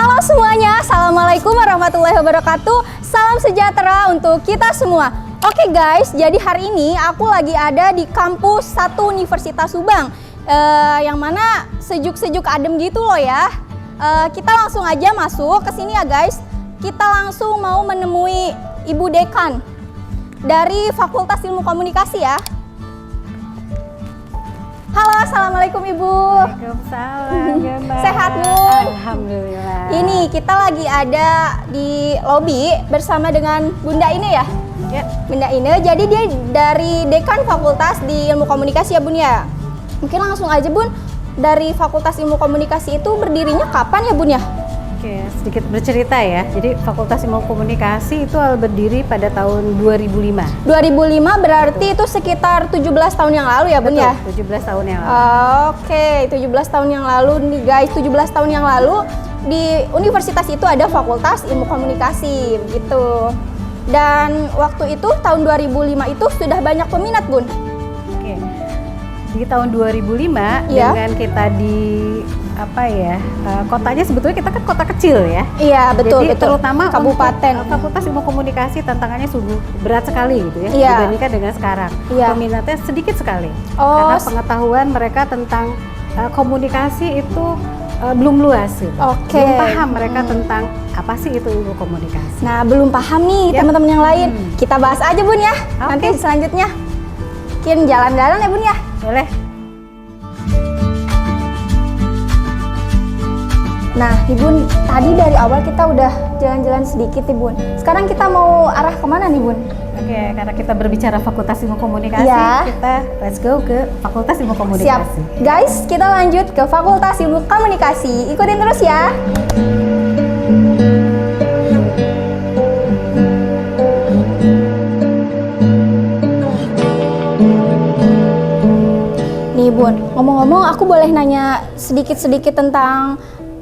Halo semuanya, Assalamualaikum warahmatullahi wabarakatuh. Salam sejahtera untuk kita semua. Oke guys, jadi hari ini aku lagi ada di kampus 1 Universitas Subang, yang mana sejuk-sejuk adem gitu loh ya. Kita langsung aja masuk ke sini ya guys. Kita langsung mau menemui Ibu Dekan dari Fakultas Ilmu Komunikasi ya. Halo, Assalamualaikum Ibu. Waalaikumsalam. Sehat Bun? Alhamdulillah. Ini kita lagi ada di lobi bersama dengan Bunda Ine ya? Ya. Bunda Ine, jadi dia dari Dekan Fakultas di Ilmu Komunikasi ya Bun ya? Mungkin langsung aja Bun, dari Fakultas Ilmu Komunikasi itu berdirinya kapan ya Bun ya? Oke, sedikit bercerita ya. Jadi Fakultas Ilmu Komunikasi itu berdiri pada tahun 2005. 2005 berarti itu sekitar 17 tahun yang lalu ya Bun ya? 17 tahun yang lalu. Oke, 17 tahun yang lalu nih guys, 17 tahun yang lalu di universitas itu ada Fakultas Ilmu Komunikasi begitu. Dan waktu itu tahun 2005 itu sudah banyak peminat Bun. Oke. Di tahun 2005 Ya. dengan kita di kotanya sebetulnya kita kan kota kecil ya. Iya betul. Jadi betul. terutama kabupaten. untuk, Fakultas Ilmu Komunikasi tantangannya sungguh berat sekali gitu ya, Iya. dibandingkan dengan sekarang. Iya. Peminatnya sedikit sekali. Oh, Karena pengetahuan mereka tentang komunikasi itu belum luas gitu. Oke. Belum paham mereka tentang apa sih itu ilmu komunikasi. Nah, belum paham nih Ya. teman-teman yang lain. Kita bahas aja Bun ya. Oke. Nanti selanjutnya mungkin jalan-jalan ya Bun ya. Boleh? Nah, Bun, tadi dari awal kita udah jalan-jalan sedikit nih Bun. Sekarang kita mau arah kemana nih Bun? Oke, karena kita berbicara Fakultas Ilmu Komunikasi, Ya. kita let's go ke Fakultas Ilmu Siap. Komunikasi. Guys, kita lanjut ke Fakultas Ilmu Komunikasi. Ikutin terus ya. Nih Bun, ngomong-ngomong aku boleh nanya sedikit-sedikit tentang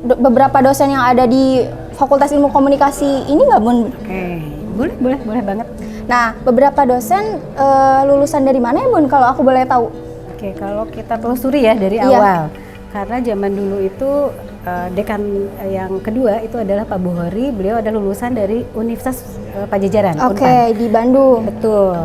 beberapa dosen yang ada di Fakultas Ilmu Komunikasi ini nggak Bun? Oke, boleh banget. Nah, beberapa dosen lulusan dari mana ya Bun kalau aku boleh tahu? Oke, kalau kita telusuri ya dari Iya. awal, karena zaman dulu itu dekan yang kedua itu adalah Pak Buhori, beliau adalah lulusan dari Universitas Pajajaran. Oke, Unpad. di Bandung. Betul.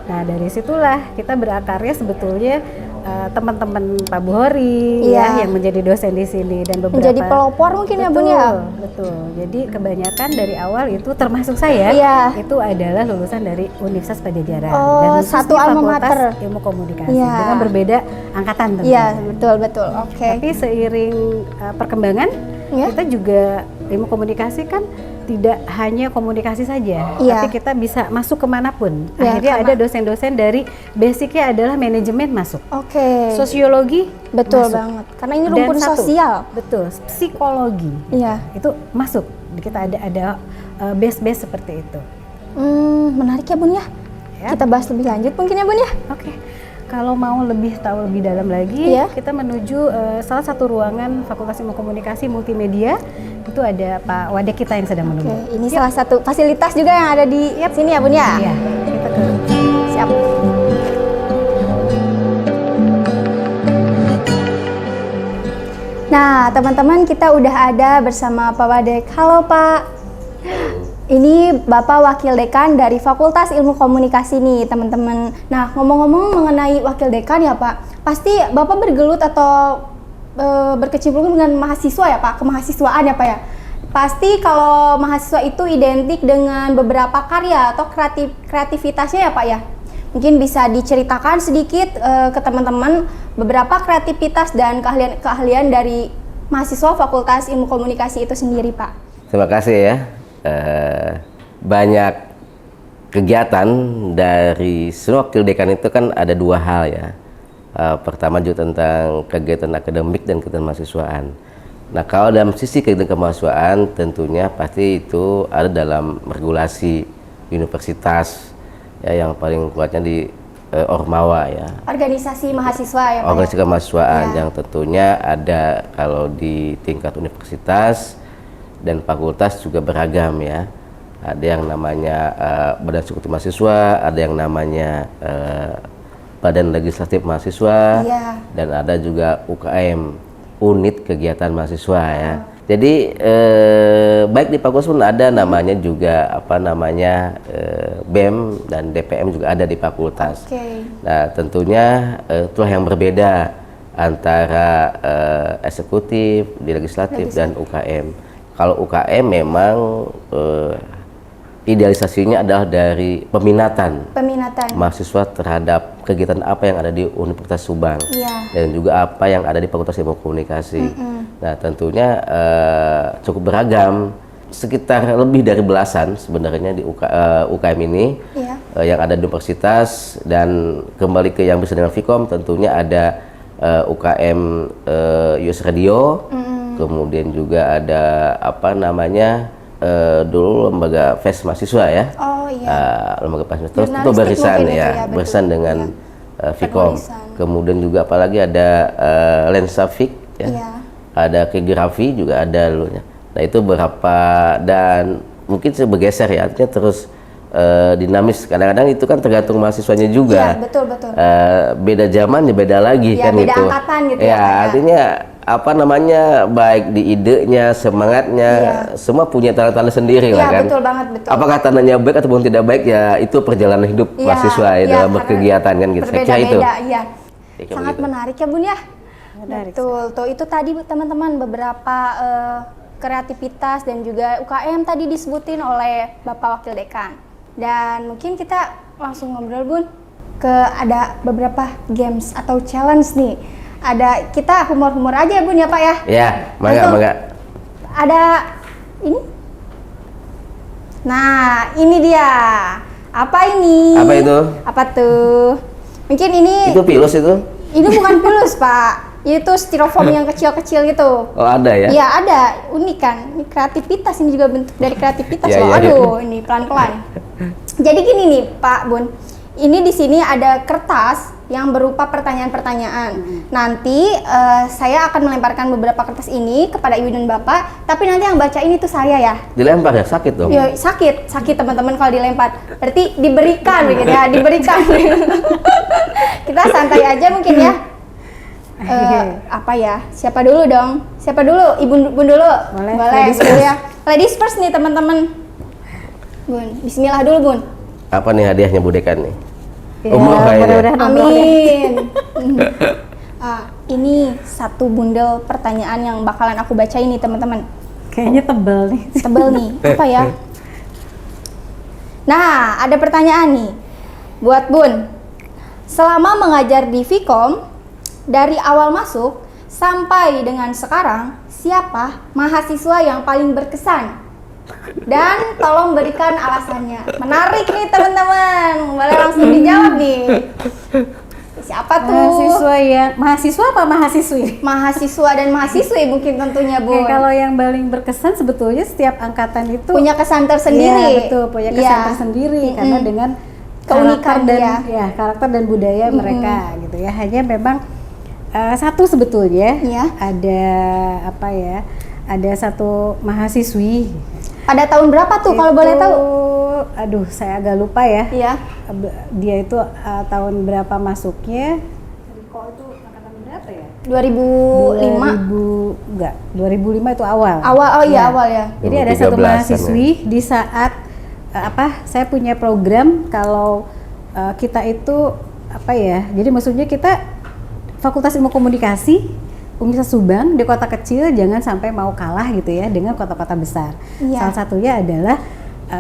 Nah dari situlah kita berakarya sebetulnya teman-teman Pak Buhori Iya. ya yang menjadi dosen di sini dan beberapa Menjadi pelopor mungkin ya Bun ya? Betul. Jadi kebanyakan dari awal itu termasuk saya Iya. itu adalah lulusan dari Universitas Pajajaran Oh, dan khusus satu di alma Fakultas mater. Ilmu Komunikasi Iya. dengan berbeda angkatan tentunya. Iya, betul. Oke. Tapi seiring perkembangan Iya. kita juga ilmu komunikasi kan tidak hanya komunikasi saja, Iya. tapi kita bisa masuk kemanapun. Iya, Akhirnya karena- ada dosen-dosen dari basicnya adalah manajemen masuk, Oke. sosiologi Betul masuk. banget. Karena ini Dan rumpun satu, sosial. betul, psikologi Iya. itu masuk. Kita ada base-base seperti itu. Menarik ya Bun ya. Ya. Kita bahas lebih lanjut mungkin ya Bun ya. Oke. Kalau mau tahu lebih dalam lagi, Iya. kita menuju salah satu ruangan Fakultas Ilmu Komunikasi Multimedia. Itu ada Pak Wadek kita yang sedang Oke, menunggu. ini salah satu fasilitas juga yang ada di sini ya Bun ya. Iya, kita ke Siap. Nah, teman-teman kita udah ada bersama Pak Wadek. Halo Pak. Ini Bapak Wakil Dekan dari Fakultas Ilmu Komunikasi nih teman-teman. Nah, ngomong-ngomong mengenai Wakil Dekan ya Pak, pasti Bapak bergelut atau berkecimpung dengan mahasiswa ya Pak, kemahasiswaan ya Pak ya. Pasti kalau mahasiswa itu identik dengan beberapa karya atau kreativitasnya ya Pak ya. Mungkin bisa diceritakan sedikit ke teman-teman beberapa kreativitas dan keahlian dari mahasiswa Fakultas Ilmu Komunikasi itu sendiri Pak. Terima kasih ya. Banyak kegiatan dari semua wakil dekan itu kan ada dua hal ya. Pertama juga tentang kegiatan akademik dan kegiatan mahasiswaan. Nah kalau dalam sisi kegiatan kemahasiswaan tentunya pasti itu ada dalam regulasi universitas ya, yang paling kuatnya di Ormawa ya. Organisasi mahasiswa ya Pak. Organisasi kemahasiswaan Ya. yang tentunya ada kalau di tingkat universitas dan fakultas juga beragam ya. Ada yang namanya Badan Eksekutif Mahasiswa, ada yang namanya Badan Legislatif Mahasiswa, Iya. dan ada juga UKM, Unit Kegiatan Mahasiswa ya. Jadi baik di fakultas pun ada namanya juga apa namanya BEM dan DPM juga ada di fakultas. Oke. Nah tentunya itulah yang berbeda antara eksekutif, di legislatif dan UKM. Kalau UKM memang idealisasinya adalah dari peminatan mahasiswa terhadap kegiatan apa yang ada di Universitas Subang dan juga apa yang ada di Fakultas Ilmu Komunikasi. Nah tentunya cukup beragam, sekitar lebih dari belasan sebenarnya di UKM ini yang ada di universitas. Dan kembali ke yang bisa dengan Vkom, tentunya ada UKM US Radio, kemudian juga ada apa namanya dulu lembaga FES mahasiswa ya. Lembaga FES mahasiswa terus itu barisan ya, barisan dengan Vkom. Kemudian juga apalagi ada Lensafik ya. Ada Kegrafi juga ada dulunya. Nah itu berapa, dan mungkin bergeser ya, artinya terus dinamis. Kadang-kadang itu kan tergantung mahasiswanya juga. Betul. Beda zaman ya beda lagi kan beda itu. Angkatan gitu ya. Artinya apa namanya, baik di idenya, semangatnya, semua punya tanda-tanda sendiri lah kan. Betul banget, betul. Apakah tandanya baik ataupun tidak baik ya itu perjalanan hidup mahasiswa dalam berkegiatan kan gitu. Saya kira itu. Sangat menarik ya Bun ya. Betul. Tuh itu tadi teman-teman beberapa kreativitas dan juga UKM tadi disebutin oleh Bapak Wakil Dekan. Dan mungkin kita langsung ngobrol Bun ke ada beberapa games atau challenge nih. Ada, kita humor-humor aja Bun ya Pak ya? Iya, mangga. Ada ini? Nah, ini dia. Apa ini? Apa itu? Apa tuh? Mungkin ini... Itu pilus itu? Ini bukan pilus Pak. Itu styrofoam yang kecil-kecil gitu. Oh ada ya? Iya ada, unik kan. Ini kreativitas, ini juga bentuk dari kreativitas loh. Aduh, ini pelan-pelan. Jadi gini nih Pak Bun. Ini di sini ada kertas yang berupa pertanyaan-pertanyaan. Nanti saya akan melemparkan beberapa kertas ini kepada Ibu dan Bapak, tapi nanti yang baca ini tuh saya ya. Dilempar ya? Sakit dong? Ya, sakit teman-teman kalau dilempar. Berarti diberikan begitu ya, diberikan. Kita santai aja mungkin ya. Apa ya? Siapa dulu dong? Siapa dulu? Ibu Bun dulu? Boleh ladies first ya. Ladies first nih teman-teman. Bun, bismillah dulu Bun. Apa nih hadiahnya Bu Dekan nih? Ya, Umroh kayaknya. Amin. Ini satu bundel pertanyaan yang bakalan aku baca ini teman-teman. Kayaknya tebel nih. Tebel nih. Apa ya? Nah, ada pertanyaan nih buat Bun. Selama mengajar di Vkom, dari awal masuk sampai dengan sekarang, siapa mahasiswa yang paling berkesan? Dan tolong berikan alasannya. Menarik nih teman-teman. Boleh langsung dijawab nih. Siapa tuh? Mahasiswa apa mahasiswi? Mahasiswa dan mahasiswi mungkin tentunya Bu. Kalau yang paling berkesan sebetulnya setiap angkatan itu punya kesan tersendiri. Ya, betul, punya kesan tersendiri karena dengan keunikan karakter dan budaya mereka gitu ya. Hanya memang satu sebetulnya ada apa ya? Ada satu mahasiswi. Pada tahun berapa tuh kalau boleh tahu? Aduh, saya agak lupa ya. Iya. Dia itu tahun berapa masuknya? Kok itu angkatan berapa ya? 2005. 2005 itu awal. Awal ya. Jadi ada satu mahasiswi di saat saya punya program kalau kita itu apa ya? Jadi maksudnya kita Fakultas Ilmu Komunikasi Universitas Subang di kota kecil jangan sampai mau kalah gitu ya dengan kota-kota besar. Salah satunya adalah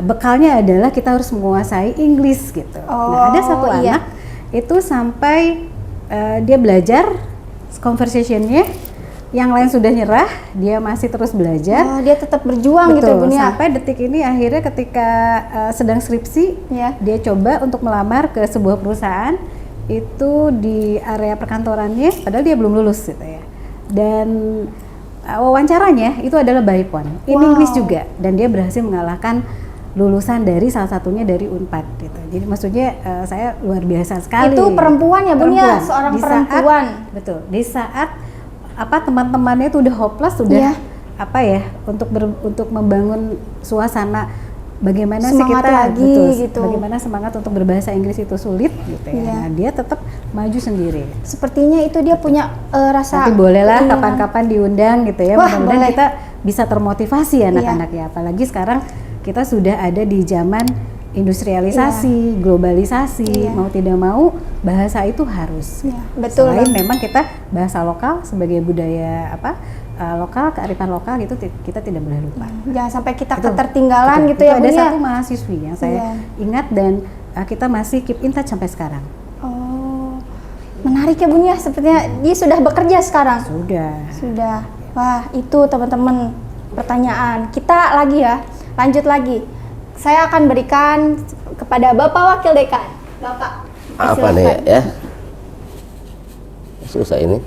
bekalnya adalah kita harus menguasai Inggris gitu. Nah, ada satu anak itu sampai dia belajar conversationnya, yang lain sudah nyerah, dia masih terus belajar. Dia tetap berjuang. Betul, gitu Bun ya. Sampai detik ini akhirnya ketika sedang skripsi, dia coba untuk melamar ke sebuah perusahaan itu di area perkantorannya, padahal dia belum lulus gitu ya. Dan wawancaranya itu adalah by phone, in English juga, dan dia berhasil mengalahkan lulusan dari salah satunya dari Unpad gitu. Jadi maksudnya saya luar biasa sekali. Itu perempuan ya Bun ya, seorang perempuan. Betul. Di saat teman-temannya itu udah hopeless, sudah untuk membangun suasana bagaimana semangat kita lagi gitu. Bagaimana semangat untuk berbahasa Inggris itu sulit gitu ya. Nah, dia tetap maju sendiri. Sepertinya itu dia punya rasa. Nanti bolehlah kapan-kapan diundang gitu ya. Mudah-mudahan kita bisa termotivasi anak-anak ya. Apalagi sekarang kita sudah ada di zaman industrialisasi, globalisasi, mau tidak mau bahasa itu harus. Betul. Selain memang kita bahasa lokal sebagai budaya lokal, kearifan lokal gitu kita tidak boleh lupa. Jangan sampai kita ketertinggalan gitu ya, Ada Bun ya. satu mahasiswi yang saya ingat dan kita masih keep in touch sampai sekarang. Oh, menarik ya Bun ya. Sepertinya dia sudah bekerja sekarang. Sudah. Wah, itu teman-teman pertanyaan. Kita lagi ya, lanjut lagi. Saya akan berikan kepada Bapak Wakil Dekan. Bapak, Apa silakan. nih ya? Susah ini.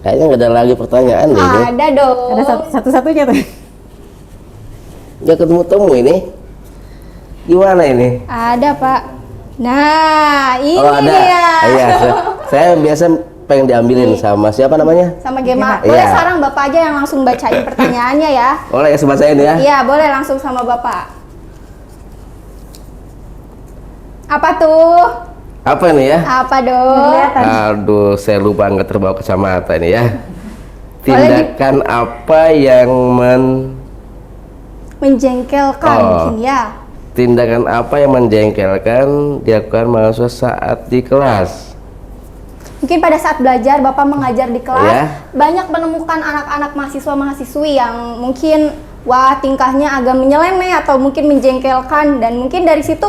Kayaknya nggak ada lagi pertanyaan deh. ini. Ada dong. Ada satu-satunya tuh. Dia ketemu temu ini. Gimana ini? Ada Pak. Nah, ini Oh ada. dia. Iya, saya biasa pengen diambilin sama siapa namanya? Sama Gema. Iya. Boleh sekarang Bapak aja yang langsung bacain pertanyaannya ya. Boleh ya sebacain ya? Iya, boleh langsung sama Bapak. Apa tuh? Apa nih ya? Apa dong? Aduh, saya lupa nggak terbawa kacamata ini ya. Tindakan apa yang Menjengkelkan mungkin ya. tindakan apa yang menjengkelkan dilakukan mahasiswa saat di kelas? Mungkin pada saat belajar Bapak mengajar di kelas Ya. banyak menemukan anak-anak mahasiswa-mahasiswi yang mungkin tingkahnya agak menyeleneh atau mungkin menjengkelkan, dan mungkin dari situ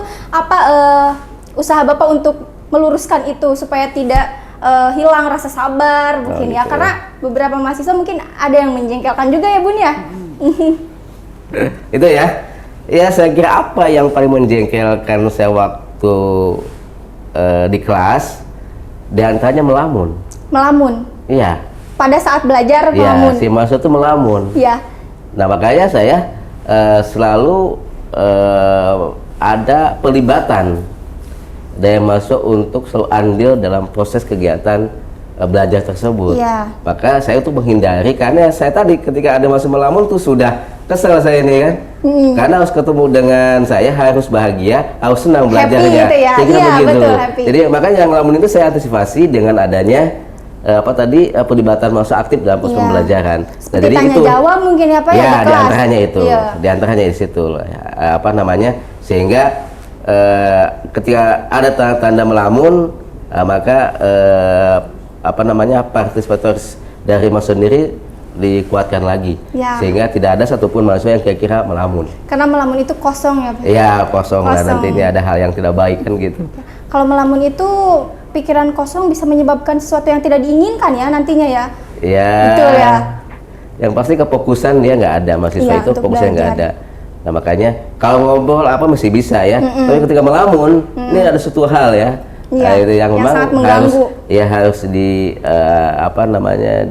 usaha Bapak untuk meluruskan itu supaya tidak hilang rasa sabar mungkin ya, gitu. karena beberapa mahasiswa mungkin ada yang menjengkelkan juga ya Bun ya. Itu ya. Ya, saya kira apa yang paling menjengkelkan saya waktu di kelas, di antaranya melamun. Melamun Iya. pada saat belajar, Iya, melamun. si mahasiswa itu melamun. Iya. Nah, makanya saya selalu ada pelibatan dari mahasiswa untuk selalu andil dalam proses kegiatan belajar tersebut. Iya. Maka saya tuh menghindari, karena saya tadi ketika ada mahasiswa melamun tuh sudah kesel saya ini kan. Karena harus ketemu dengan saya, harus bahagia, harus senang belajarnya. gitu ya. Saya kira Iya, begitu. betul, happy. Jadi makanya yang ngelamun itu saya antisipasi dengan adanya pelibatan mahasiswa aktif dalam proses Iya. pembelajaran. Seperti tanya jawab mungkin ya Pak ya, Ya, di di kelas. antaranya itu, Iya. di antaranya di situ, sehingga ketika ada tanda-tanda melamun, maka partisipator dari mahasiswa sendiri dikuatkan lagi, Ya. sehingga tidak ada satupun mahasiswa yang kira-kira melamun. Karena melamun itu kosong ya Pak. Ya, kosong. Dan Kosong. nanti ini ada hal yang tidak baik kan gitu. Kalau melamun itu pikiran kosong bisa menyebabkan sesuatu yang tidak diinginkan ya nantinya ya. Ya. Betul ya. Yang pasti kefokusan dia nggak ada, mahasiswa Iya, itu untuk fokusnya nggak belajar. ada. Nah makanya kalau ngobrol apa masih bisa ya, tapi ketika melamun ini ada suatu hal ya, Iya, itu yang yang memang sangat mengganggu. harus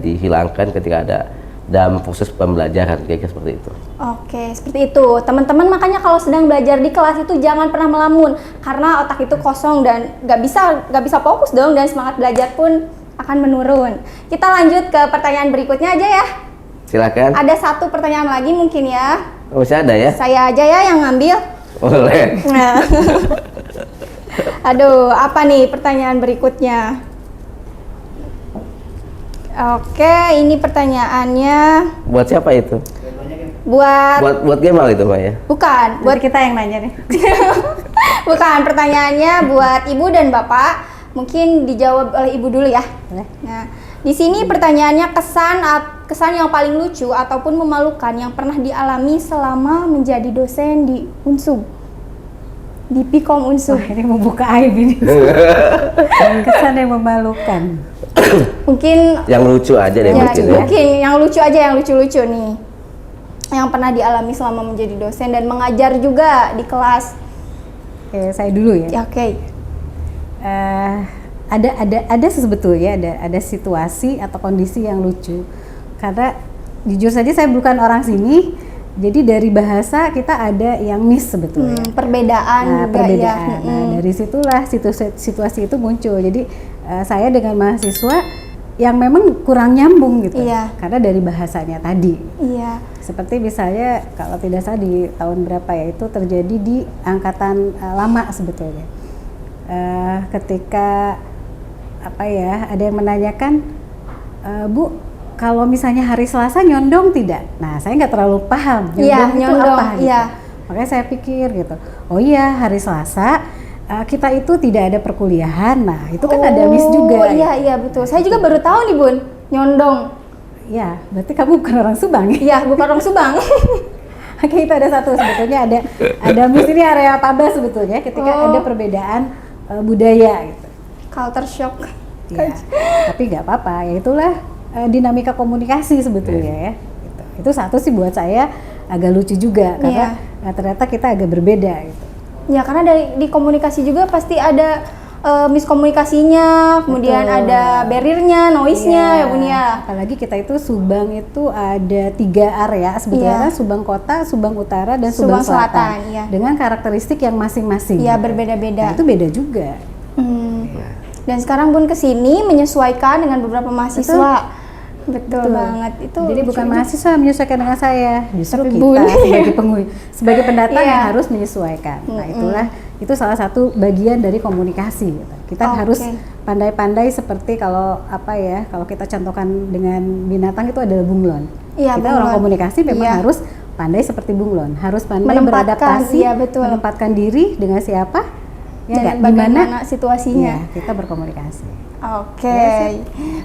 dihilangkan ketika ada dalam proses pembelajaran, kayak seperti itu. Oke, seperti itu. Teman-teman makanya kalau sedang belajar di kelas itu jangan pernah melamun, karena otak itu kosong dan nggak bisa fokus dong, dan semangat belajar pun akan menurun. Kita lanjut ke pertanyaan berikutnya aja ya. Silakan. Ada satu pertanyaan lagi mungkin ya. Masih ada ya? Saya aja ya yang ngambil. Boleh. Nah. Aduh, apa nih pertanyaan berikutnya? Oke, ini pertanyaannya Buat siapa itu? Buat Gemal itu, Maya? bukan, buat Buat kita yang nanya nih. bukan, pertanyaannya buat Ibu dan Bapak. Mungkin dijawab oleh Ibu dulu ya. Boleh. Nah, di sini pertanyaannya kesan yang paling lucu ataupun memalukan yang pernah dialami selama menjadi dosen di Unsub. Di Pikom Unsub. Wah, ini membuka aib ini. Kesan yang memalukan. Mungkin Yang lucu aja deh ya, mungkin ya. mungkin yang lucu aja, yang lucu-lucu nih. Yang pernah dialami selama menjadi dosen dan mengajar juga di kelas. Oke, saya dulu ya. Ya, oke. Ada sebetulnya ada situasi atau kondisi yang lucu, karena jujur saja saya bukan orang sini, jadi dari bahasa kita ada yang miss sebetulnya. Perbedaan juga Perbedaan. ya. Nah, dari situlah situasi itu muncul. Jadi saya dengan mahasiswa yang memang kurang nyambung gitu, Iya. karena dari bahasanya tadi. Iya. Seperti misalnya kalau tidak salah di tahun berapa ya, itu terjadi di angkatan lama sebetulnya. Ketika ada yang menanyakan, Bu, kalau misalnya hari Selasa nyondong tidak? Nah, saya nggak terlalu paham Iya, nyondong itu nyondong, apa gitu. iya. Makanya saya pikir gitu, oh iya hari Selasa kita itu tidak ada perkuliahan. Nah, itu kan ada miss juga. Oh iya iya betul. Saya juga baru tahu nih Bun, nyondong. Ya, berarti kamu bukan orang Subang ya? Iya, bukan orang Subang. Oke, itu ada satu sebetulnya ada miss ini area Paba sebetulnya ketika ada perbedaan budaya gitu. Culture shock. Ya, tapi nggak apa-apa, ya itulah dinamika komunikasi sebetulnya ya. Gitu. Itu satu sih buat saya agak lucu juga karena ternyata kita agak berbeda gitu. Ya karena di komunikasi juga pasti ada miskomunikasinya, kemudian Betul. ada barriernya, noise-nya ya Bun ya. Apalagi kita itu Subang itu ada 3 area sebetulnya, Subang Kota, Subang Utara, dan Subang Selatan. Iya. Dengan karakteristik yang masing-masing. Iya berbeda-beda. Nah, itu beda juga. Dan sekarang Bun kesini menyesuaikan dengan beberapa mahasiswa. Betul banget. Itu Jadi bukan lucu. mahasiswa menyesuaikan dengan saya, justru Tapi kita Bun. sebagai pendatang Iya. yang harus menyesuaikan. Nah, itu salah satu bagian dari komunikasi gitu. Kita harus pandai-pandai seperti kalau kita contohkan dengan binatang itu adalah bunglon. Iya, Kita bunglon. orang komunikasi memang harus pandai seperti bunglon, harus pandai Menempatkan, beradaptasi, iya, betul. menempatkan diri dengan siapa, ya Dan nggak? bagaimana Gimana situasinya. ya, kita berkomunikasi. Oke. Iya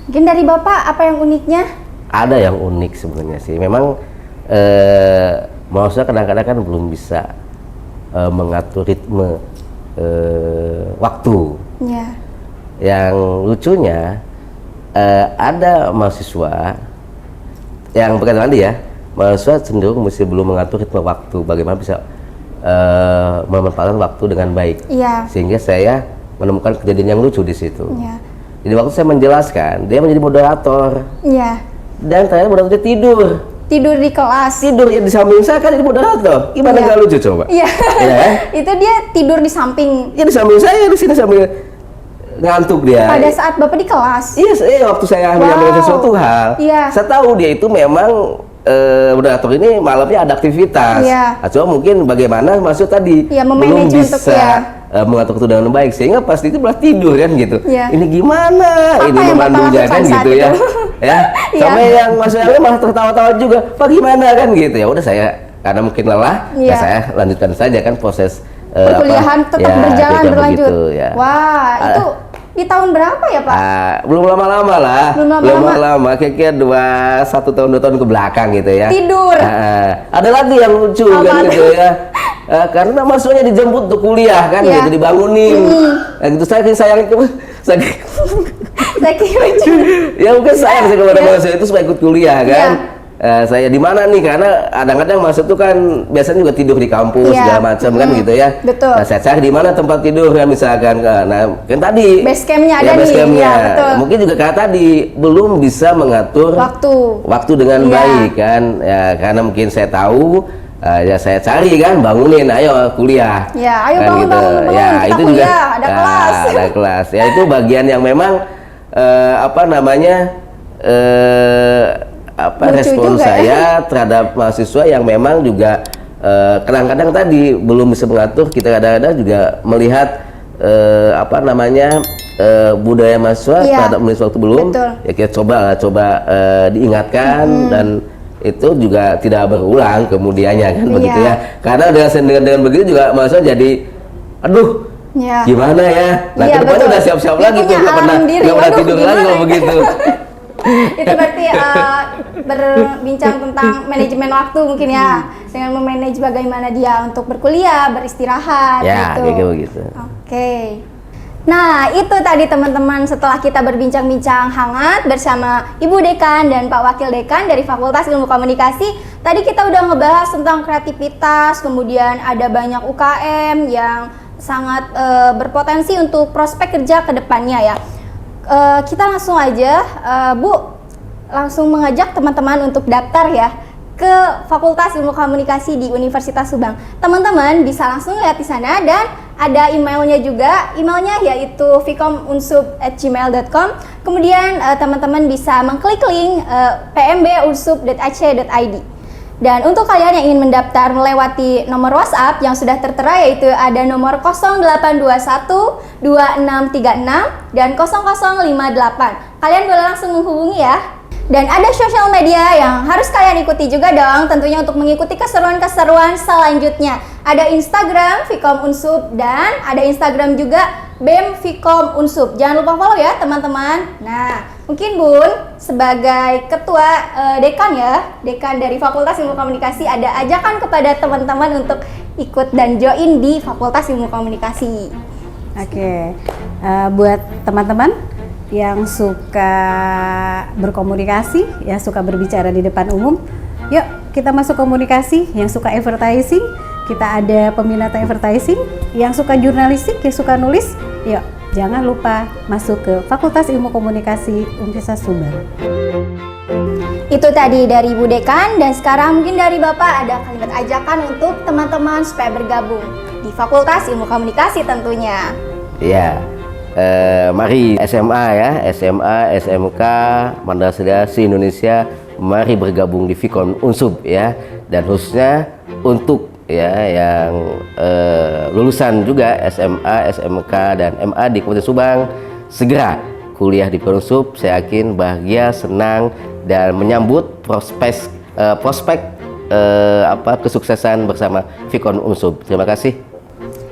Mungkin dari Bapak apa yang uniknya? Ada yang unik sebenarnya sih. Memang maksudnya kadang-kadang kan belum bisa mengatur ritme waktu. Ya. Yang lucunya ada mahasiswa yang berkaitan tadi ya, mahasiswa cenderung mesti belum mengatur ritme waktu, bagaimana bisa memanfaatkan waktu dengan baik. Iya. Sehingga saya menemukan kejadian yang lucu di situ. Iya. Jadi waktu saya menjelaskan, dia menjadi moderator Iya. dan ternyata moderatornya tidur. Tidur di kelas. Tidur ya di samping saya kan jadi moderator. Gimana Iya. nggak lucu coba? Iya. Iya. Itu dia tidur di samping Ya di samping saya di sini sambil ngantuk dia. pada saat Bapak di kelas. Iya, waktu saya menyampaikan sesuatu hal, Iya. saya tahu dia itu memang moderator ini malamnya ada aktivitas. Iya. Cuma mungkin bagaimana maksud tadi Iya, belum memanage bisa untuk ya. mengatur waktu dengan baik, sehingga pasti itu malah tidur kan gitu. Iya. Ini gimana? Apa Ini yang Bapak memandunya kan lakukan saat gitu ya. itu? Ya, Iya. sampai yang maksudnya malah tertawa-tawa juga. Pak gimana kan gitu ya. Udah saya karena mungkin lelah, Iya. ya saya lanjutkan saja kan proses Perkuliahan tetap ya, berjalan kayak berlanjut. begitu, ya. Wah, itu di tahun berapa ya Pak? Belum lama-lama lah, Belum lama-lama, kira-kira 2 tahun ke belakang gitu ya. Tidur. Ada lagi yang lucu kan gitu ya. Karena maksudnya dijemput untuk kuliah kan, Iya. gitu dibangunin. Nah, gitu saya sayang Saya kira ya mungkin sayang sih kepada mahasiswa itu supaya ikut kuliah kan. Iya. Saya di mana nih, karena kadang-kadang mahasiswa itu kan biasanya juga tidur di kampus Iya. segala macam kan gitu ya. Betul. Nah, saya cari di mana tempat tidur kan misalkan. Nah, kan tadi Base camp-nya ada base nih. camp-nya. Iya, betul. Mungkin juga kayak tadi belum bisa mengatur waktu dengan Iya. baik kan. Ya, karena mungkin saya tahu ya saya cari kan, bangunin, ayo kuliah. Ya, ayo Kan bangun, gitu. bangun, Ya, kita itu kuliah, juga ada kelas. ada kelas. Ya itu bagian yang memang Lucu respon juga, saya terhadap mahasiswa yang memang juga kadang-kadang tadi belum bisa mengatur. Kita kadang-kadang juga melihat budaya mahasiswa Iya. terhadap menulis waktu belum. Betul. Ya kita coba diingatkan dan itu juga tidak berulang kemudiannya kan begitu Iya. ya. Karena dengan begitu juga mahasiswa jadi aduh Ya. gimana ya. Nah, Iya, kedepannya betul. udah siap-siap Dia lagi tuh, punya nggak pernah alarm diri. nggak pernah Waduh, tidur lagi gimana kalau ya? begitu. Itu berarti berbincang tentang manajemen waktu mungkin ya, dengan memanage bagaimana dia untuk berkuliah, beristirahat Ya, gitu. kayak gitu. Oke. Nah, itu tadi teman-teman setelah kita berbincang-bincang hangat bersama Ibu Dekan dan Pak Wakil Dekan dari Fakultas Ilmu Komunikasi. Tadi kita udah ngebahas tentang kreativitas, kemudian ada banyak UKM yang sangat berpotensi untuk prospek kerja ke depannya ya. Kita langsung aja, Bu, langsung mengajak teman-teman untuk daftar ya ke Fakultas Ilmu Komunikasi di Universitas Subang. Teman-teman bisa langsung lihat di sana dan ada emailnya juga. Emailnya yaitu vkomunsub@gmail.com. Kemudian teman-teman bisa mengklik link pmbunsub.ac.id. Dan untuk kalian yang ingin mendaftar melewati nomor WhatsApp yang sudah tertera, yaitu ada nomor 0821 2636 dan 0058. Kalian boleh langsung menghubungi ya. Dan ada sosial media yang harus kalian ikuti juga dong, tentunya untuk mengikuti keseruan-keseruan selanjutnya. Ada Instagram Vkom Unsub dan ada Instagram juga BEM Vkom Unsub. Jangan lupa follow ya teman-teman. Nah, mungkin Bun sebagai ketua dekan ya, dekan dari Fakultas Ilmu Komunikasi, ada ajakan kepada teman-teman untuk ikut dan join di Fakultas Ilmu Komunikasi. Oke, buat teman-teman yang suka berkomunikasi, ya suka berbicara di depan umum, yuk kita masuk komunikasi. Yang suka advertising, kita ada peminat advertising. Yang suka jurnalistik, yang suka nulis, yuk jangan lupa masuk ke Fakultas Ilmu Komunikasi Universitas Subang. Itu tadi dari Ibu Dekan, dan sekarang mungkin dari Bapak ada kalimat ajakan untuk teman-teman supaya bergabung di Fakultas Ilmu Komunikasi tentunya. Ya, mari SMA ya, SMA, SMK, Madrasah Indonesia, mari bergabung di Vkom Unsub ya, dan khususnya untuk ya yang lulusan juga SMA, SMK dan MA di Kabupaten Subang, segera kuliah di Vkom Unsub. Saya yakin bahagia, senang dan menyambut prospek kesuksesan bersama Vkom Unsub. Terima kasih.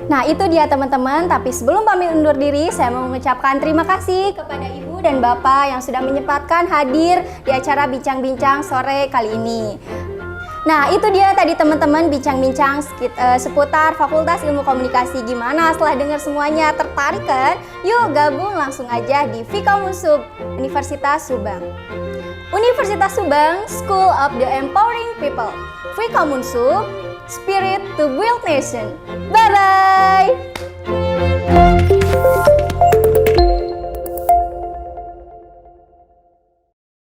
Nah itu dia teman-teman, tapi sebelum pamit undur diri, saya mau mengucapkan terima kasih kepada Ibu dan Bapak yang sudah menyempatkan hadir di acara Bincang-Bincang sore kali ini. Nah itu dia tadi teman-teman bincang-bincang seputar Fakultas Ilmu Komunikasi. Gimana setelah dengar semuanya, tertarik kan? Yuk gabung langsung aja di Vkom Unsub Universitas Subang. Universitas Subang, School of the Empowering People. Vkom Unsub, Spirit to Build Nation. Bye-bye!